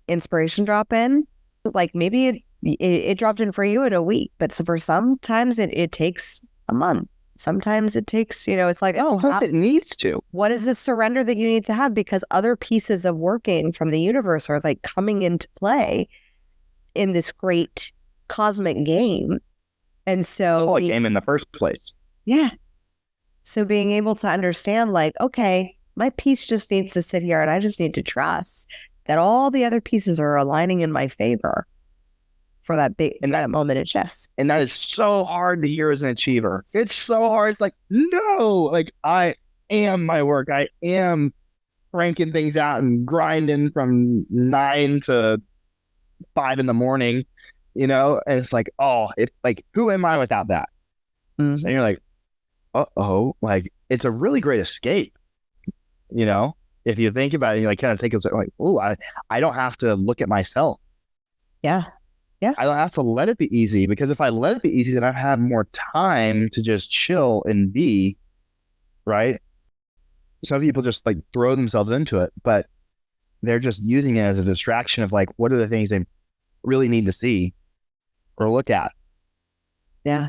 Speaker 3: inspiration drop in. Like, maybe it dropped in for you in a week, but for sometimes it takes a month. Sometimes it takes, it's like,
Speaker 1: it needs to.
Speaker 3: What is the surrender that you need to have? Because other pieces of working from the universe are like coming into play in this great cosmic game. And so
Speaker 1: game in the first place.
Speaker 3: Yeah. So being able to understand, like, okay, my piece just needs to sit here, and I just need to trust that all the other pieces are aligning in my favor for that moment it shifts.
Speaker 1: And that is so hard to hear as an achiever. It's so hard. It's like, no, like, I am my work. I am cranking things out and grinding from 9 to 5 in the morning, and it's like, who am I without that? Mm-hmm. And you're like, like, it's a really great escape. If you think about it, you kind of think it's like, I don't have to look at myself.
Speaker 3: Yeah. Yeah.
Speaker 1: I don't have to let it be easy, because if I let it be easy, then I have more time to just chill and be, right? Some people just like throw themselves into it, but they're just using it as a distraction of like, what are the things they really need to see or look at?
Speaker 3: Yeah.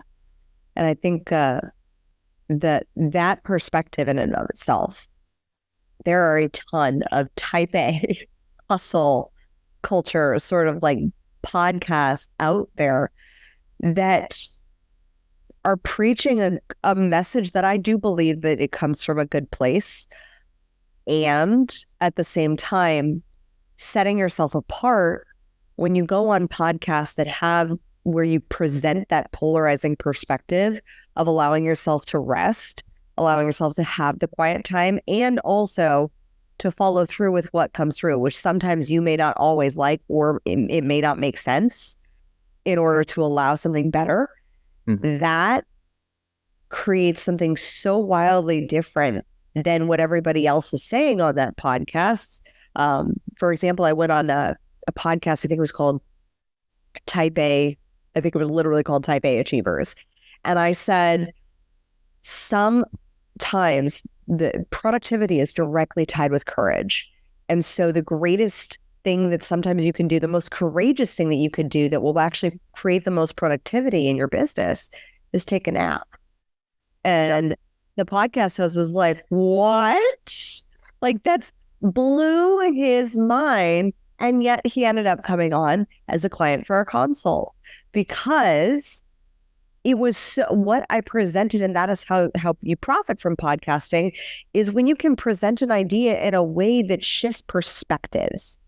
Speaker 3: And I think that perspective in and of itself, there are a ton of type A hustle culture, sort of like podcasts out there that are preaching a message that I do believe that it comes from a good place, and at the same time setting yourself apart when you go on podcasts that have where you present that polarizing perspective of allowing yourself to rest, allowing yourself to have the quiet time, and also to follow through with what comes through, which sometimes you may not always like, or it may not make sense in order to allow something better. Mm-hmm. That creates something so wildly different than what everybody else is saying on that podcast. For example, I went on a podcast, I think it was called Type A. I think it was literally called Type A Achievers. And I said, sometimes the productivity is directly tied with courage. And so the greatest thing that sometimes you can do, the most courageous thing that you could do that will actually create the most productivity in your business, is take a nap. And the podcast host was like, what? Like, that's blew his mind. And yet he ended up coming on as a client for a consult, because it was what I presented, and that is how you profit from podcasting, is when you can present an idea in a way that shifts perspectives.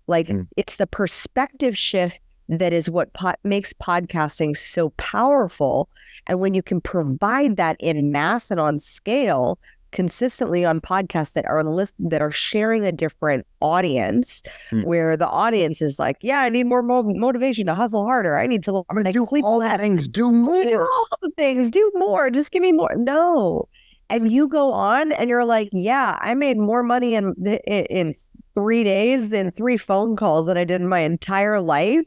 Speaker 3: Like, it's the perspective shift that is what makes podcasting so powerful. And when you can provide that in mass and on scale consistently on podcasts that are that are sharing a different audience, where the audience is like, yeah, I need more motivation to hustle harder. I need to,
Speaker 1: I'm going to do all the things, do more.
Speaker 3: All the things, do more. Just give me more. No. And you go on and you're like, yeah, I made more money in 3 days in 3 phone calls than I did in my entire life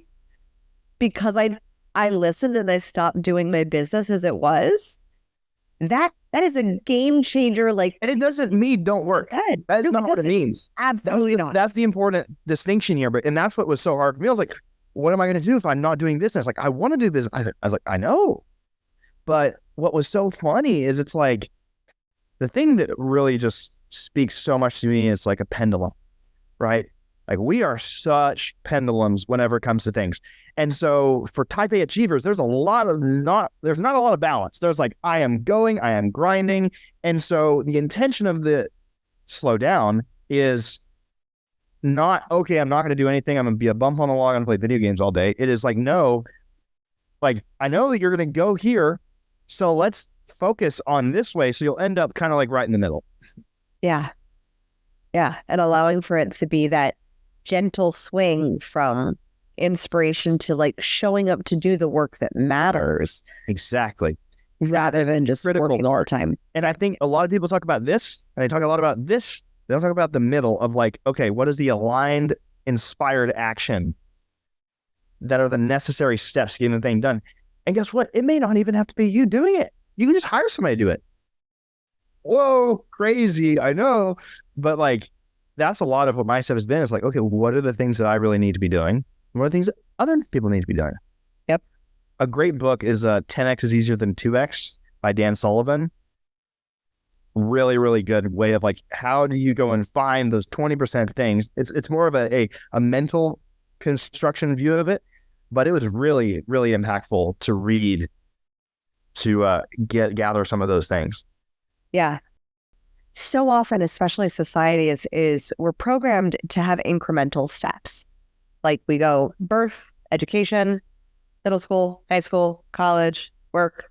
Speaker 3: because I listened and I stopped doing my business as it was. That is a game changer. Like,
Speaker 1: and it doesn't mean don't work. That's not what it means.
Speaker 3: Absolutely not.
Speaker 1: That's the important distinction here. And that's what was so hard for me. I was like, what am I going to do if I'm not doing business? Like, I want to do business. I was like, I know. But what was so funny is it's like the thing that really just speaks so much to me is like a pendulum, right? Like, we are such pendulums whenever it comes to things. And so for type A achievers, there's not a lot of balance. There's like, I am going, I am grinding. And so the intention of the slow down is not, okay, I'm not going to do anything. I'm going to be a bump on the wall and play video games all day. It is like, no, like, I know that you're going to go here. So let's focus on this way. So you'll end up kind of like right in the middle.
Speaker 3: Yeah. Yeah. And allowing for it to be that gentle swing from inspiration to like showing up to do the work that matters.
Speaker 1: Exactly.
Speaker 3: Rather than just working all the time.
Speaker 1: And I think a lot of people talk about this, and they talk a lot about this. They don't talk about the middle of like, okay, what is the aligned, inspired action that are the necessary steps to getting the thing done? And guess what? It may not even have to be you doing it. You can just hire somebody to do it. Whoa, crazy. I know. But like, that's a lot of what my stuff has been. It's like, okay, what are the things that I really need to be doing? What are the things that other people need to be doing?
Speaker 3: Yep.
Speaker 1: A great book is 10X is Easier Than 2X by Dan Sullivan. Really, really good way of like, how do you go and find those 20% things? It's more of a mental construction view of it, but it was really, really impactful to read to gather some of those things.
Speaker 3: Yeah. So often, especially society is we're programmed to have incremental steps. Like, we go birth, education, middle school, high school, college, work,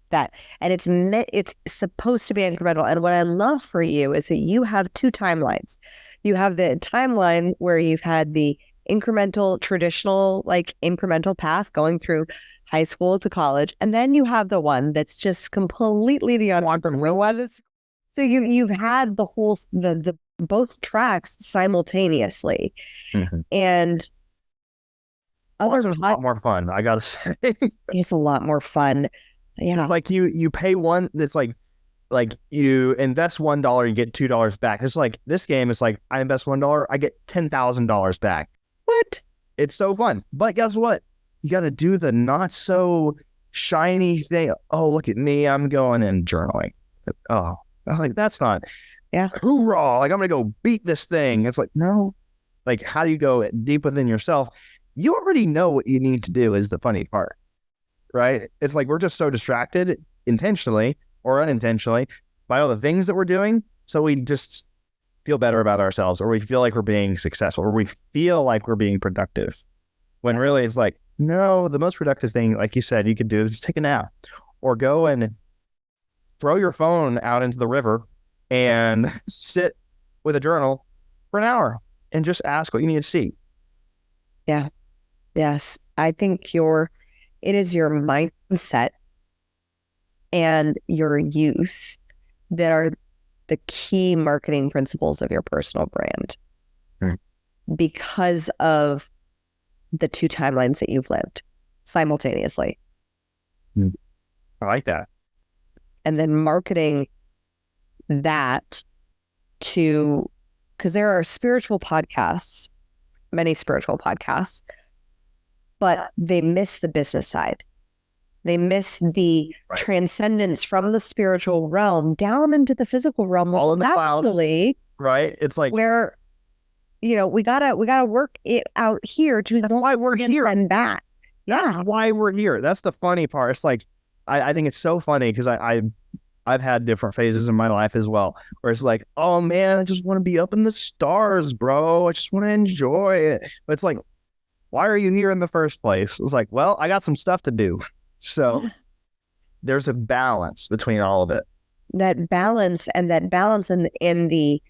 Speaker 3: that. And it's supposed to be incremental. And what I love for you is that you have 2 timelines. You have the timeline where you've had the incremental, traditional, like incremental path going through high school to college. And then you have the one that's just completely the entrepreneurial one. So you've had the whole, the both tracks simultaneously.
Speaker 1: Mm-hmm.
Speaker 3: And
Speaker 1: it's a lot more fun, I gotta say.
Speaker 3: It's a lot more fun. Yeah.
Speaker 1: Like you pay one, it's like you invest $1, you get $2 back. It's like, this game is like, I invest $1, I get $10,000 back.
Speaker 3: What?
Speaker 1: It's so fun. But guess what? You got to do the not so shiny thing. Oh, look at me, I'm going and journaling. Oh, I was like, that's not, hoorah, like, I'm going to go beat this thing. It's like, no, like, how do you go deep within yourself? You already know what you need to do is the funny part, right? It's like, we're just so distracted intentionally or unintentionally by all the things that we're doing. So we just feel better about ourselves, or we feel like we're being successful, or we feel like we're being productive. When really it's like, no, the most productive thing, like you said, you could do is just take a nap, or go and throw your phone out into the river and sit with a journal for an hour and just ask what you need to see.
Speaker 3: Yeah. Yes. I think it is your mindset and your youth that are the key marketing principles of your personal brand, because of the 2 timelines that you've lived simultaneously.
Speaker 1: I like that.
Speaker 3: And then marketing that because there are spiritual podcasts, many spiritual podcasts, but they miss the business side. They miss the transcendence from the spiritual realm down into the physical realm.
Speaker 1: All in the clouds, right? It's like,
Speaker 3: where, we gotta work it out here to
Speaker 1: why we're here
Speaker 3: and back. Yeah,
Speaker 1: that's why we're here. That's the funny part. It's like, I think it's so funny because I've had different phases in my life as well, where it's like, oh man, I just want to be up in the stars, bro. I just want to enjoy it. But it's like, why are you here in the first place? It's like, well, I got some stuff to do. So there's a balance between all of it.
Speaker 3: that balance in the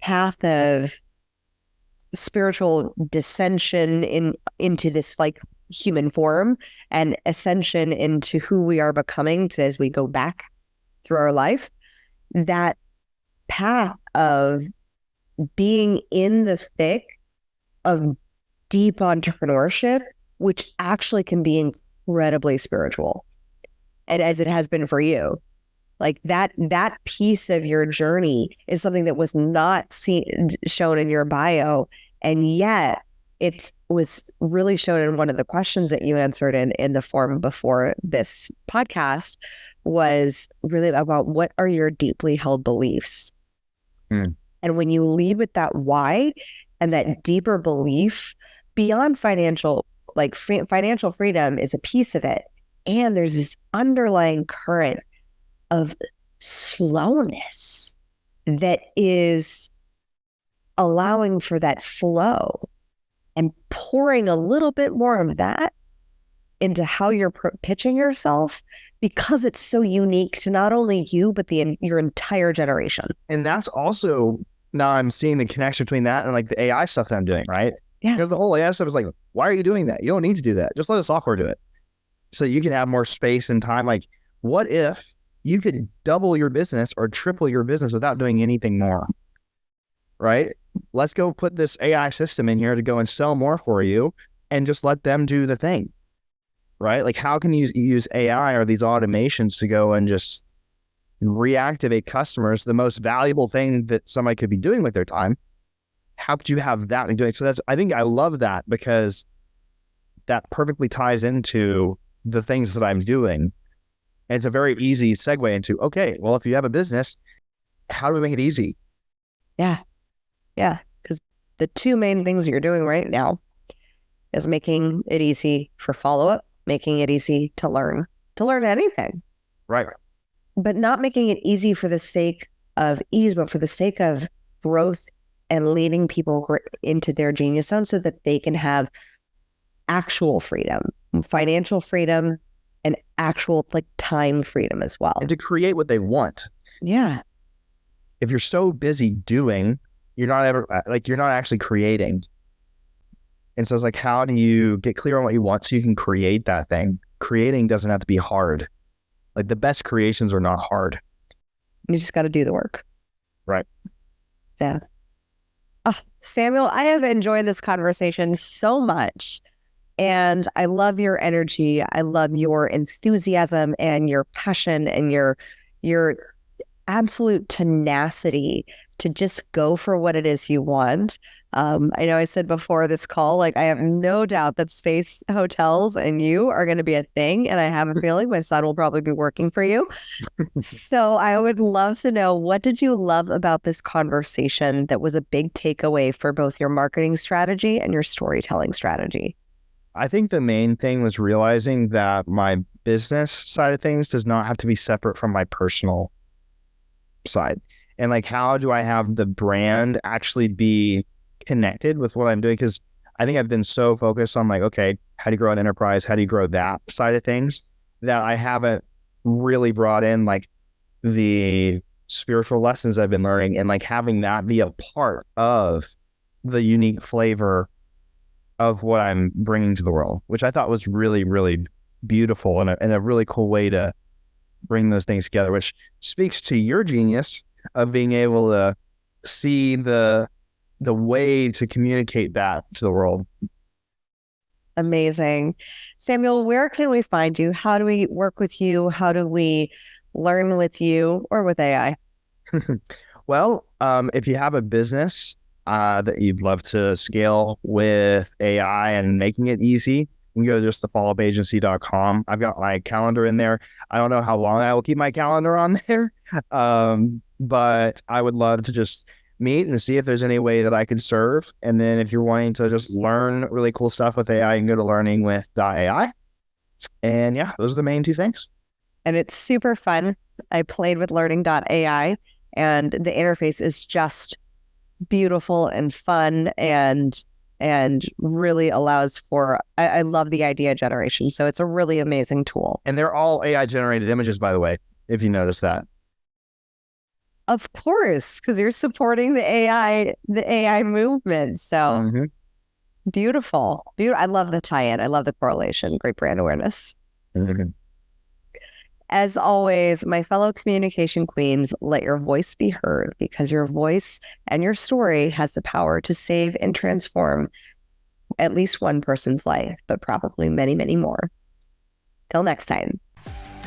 Speaker 3: path of spiritual dissension into this like human form and ascension into who we are becoming as we go back through our life, that path of being in the thick of deep entrepreneurship, which actually can be incredibly spiritual. And as it has been for you, like that piece of your journey is something that was not shown in your bio. And yet it was really shown in one of the questions that you answered in the form before this podcast, was really about what are your deeply held beliefs. And when you lead with that why and that deeper belief beyond financial, like financial freedom is a piece of it. And there's this underlying current of slowness that is allowing for that flow and pouring a little bit more of that into how you're pitching yourself, because it's so unique to not only you, but your entire generation.
Speaker 1: And that's also, now I'm seeing the connection between that and like the AI stuff that I'm doing, right?
Speaker 3: Yeah.
Speaker 1: Because the whole AI stuff is like, why are you doing that? You don't need to do that. Just let the software do it. So you can have more space and time. Like, what if you could double your business or triple your business without doing anything more, right? Let's go put this AI system in here to go and sell more for you and just let them do the thing, right? Like, how can you use AI or these automations to go and just reactivate customers, the most valuable thing that somebody could be doing with their time? How could you have that and doing? So I think I love that, because that perfectly ties into the things that I'm doing. And it's a very easy segue into, okay, well, if you have a business, how do we make it easy?
Speaker 3: Yeah. Yeah. Because the two main things you're doing right now is making it easy for follow-up, making it easy to learn anything.
Speaker 1: Right.
Speaker 3: But not making it easy for the sake of ease, but for the sake of growth and leading people into their genius zone so that they can have actual freedom, financial freedom, and actual like time freedom as well.
Speaker 1: And to create what they want.
Speaker 3: Yeah.
Speaker 1: If you're so busy doing, you're not actually creating. And so it's like, how do you get clear on what you want so you can create that thing? Creating doesn't have to be hard. Like, the best creations are not hard.
Speaker 3: You just got to do the work.
Speaker 1: Right.
Speaker 3: Yeah. Oh, Samuel, I have enjoyed this conversation so much. And I love your energy. I love your enthusiasm and your passion and your absolute tenacity to just go for what it is you want. I know I said before this call, like, I have no doubt that space hotels and you are going to be a thing. And I have a feeling my son will probably be working for you. So I would love to know, what did you love about this conversation that was a big takeaway for both your marketing strategy and your storytelling strategy?
Speaker 1: I think the main thing was realizing that my business side of things does not have to be separate from my personal side. And like, how do I have the brand actually be connected with what I'm doing? Because I think I've been so focused on like, okay, how do you grow an enterprise? How do you grow that side of things, that I haven't really brought in like the spiritual lessons I've been learning, and like having that be a part of the unique flavor of what I'm bringing to the world, which I thought was really, really beautiful and a really cool way to bring those things together, which speaks to your genius of being able to see the way to communicate that to the world.
Speaker 3: Amazing. Samuel, where can we find you? How do we work with you? How do we learn with you or with AI?
Speaker 1: Well, if you have a business that you'd love to scale with AI and making it easy, you can go to just thefollowupagency.com. I've got my calendar in there. I don't know how long I will keep my calendar on there, but I would love to just meet and see if there's any way that I could serve. And then if you're wanting to just learn really cool stuff with AI, you can go to learningwith.ai. And yeah, those are the main two things.
Speaker 3: And it's super fun. I played with learning.ai, and the interface is just beautiful and fun and really allows for, I love the idea generation. So it's a really amazing tool.
Speaker 1: And they're all AI generated images, by the way, if you notice that.
Speaker 3: Of course, because you're supporting the AI movement. So beautiful. I love the tie-in. I love the correlation. Great brand awareness. As always, my fellow communication queens, let your voice be heard, because your voice and your story has the power to save and transform at least one person's life, but probably many, many more. Till next time.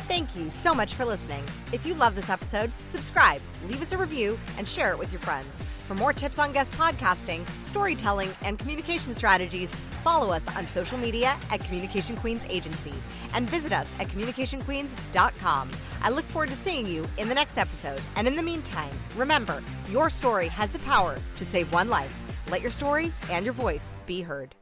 Speaker 2: Thank you so much for listening. If you love this episode, subscribe, leave us a review, and share it with your friends. For more tips on guest podcasting, storytelling, and communication strategies, follow us on social media at Communication Queens Agency and visit us at communicationqueens.com. I look forward to seeing you in the next episode. And in the meantime, remember, your story has the power to save one life. Let your story and your voice be heard.